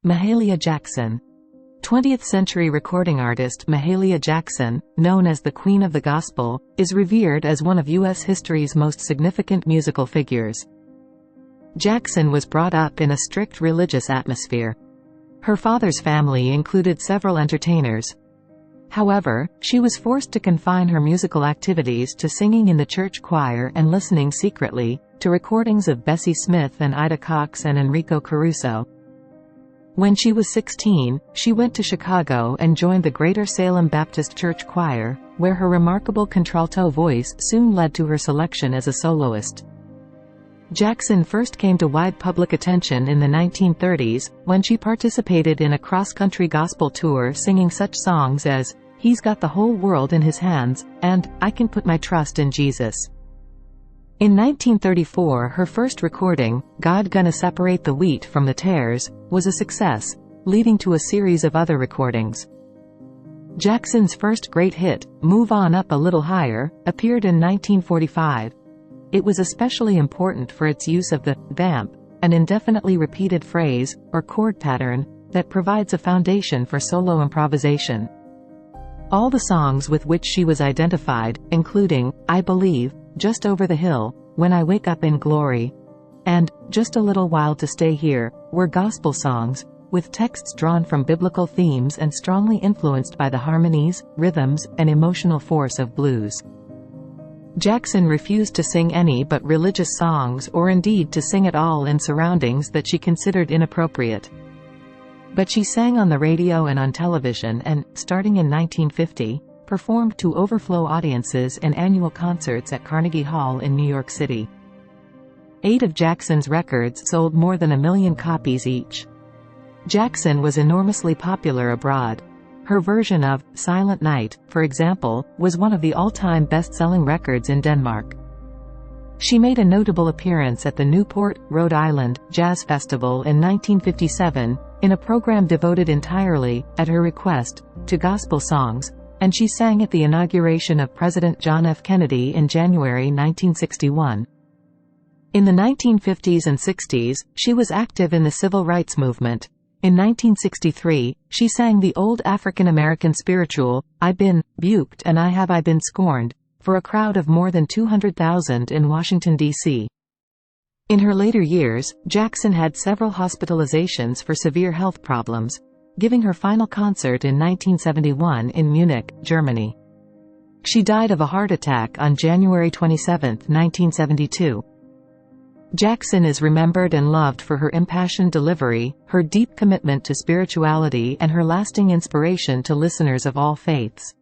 Mahalia Jackson. 20th-century recording artist Mahalia Jackson, known as the Queen of the Gospel, is revered as one of U.S. history's most significant musical figures. Jackson was brought up in a strict religious atmosphere. Her father's family included several entertainers. However, she was forced to confine her musical activities to singing in the church choir and listening secretly to recordings of Bessie Smith and Ida Cox and Enrico Caruso. When she was 16, she went to Chicago and joined the Greater Salem Baptist Church Choir, where her remarkable contralto voice soon led to her selection as a soloist. Jackson first came to wide public attention in the 1930s, when she participated in a cross-country gospel tour singing such songs as, "He's Got the Whole World in His Hands," and "I Can Put My Trust in Jesus." In 1934, her first recording, "God Gonna Separate the Wheat from the Tares," was a success, leading to a series of other recordings. Jackson's first great hit, "Move On Up a Little Higher," appeared in 1945. It was especially important for its use of the vamp, an indefinitely repeated phrase, or chord pattern, that provides a foundation for solo improvisation. All the songs with which she was identified, including "I Believe," "Just Over the Hill," "When I Wake Up in Glory," and "Just a Little While to Stay Here," were gospel songs, with texts drawn from biblical themes and strongly influenced by the harmonies, rhythms, and emotional force of blues. Jackson refused to sing any but religious songs or indeed to sing at all in surroundings that she considered inappropriate. But she sang on the radio and on television and, starting in 1950, performed to overflow audiences in annual concerts at Carnegie Hall in New York City. 8 of Jackson's records sold more than 1 million copies each. Jackson was enormously popular abroad. Her version of "Silent Night," for example, was one of the all-time best-selling records in Denmark. She made a notable appearance at the Newport, Rhode Island, Jazz Festival in 1957, in a program devoted entirely, at her request, to gospel songs, and she sang at the inauguration of President John F. Kennedy in January 1961. In the 1950s and 60s, she was active in the civil rights movement. In 1963, she sang the old African-American spiritual, "I've Been Buked and I Been Scorned," for a crowd of more than 200,000 in Washington, D.C. In her later years, Jackson had several hospitalizations for severe health problems, giving her final concert in 1971 in Munich, Germany. She died of a heart attack on January 27, 1972. Jackson is remembered and loved for her impassioned delivery, her deep commitment to spirituality, and her lasting inspiration to listeners of all faiths.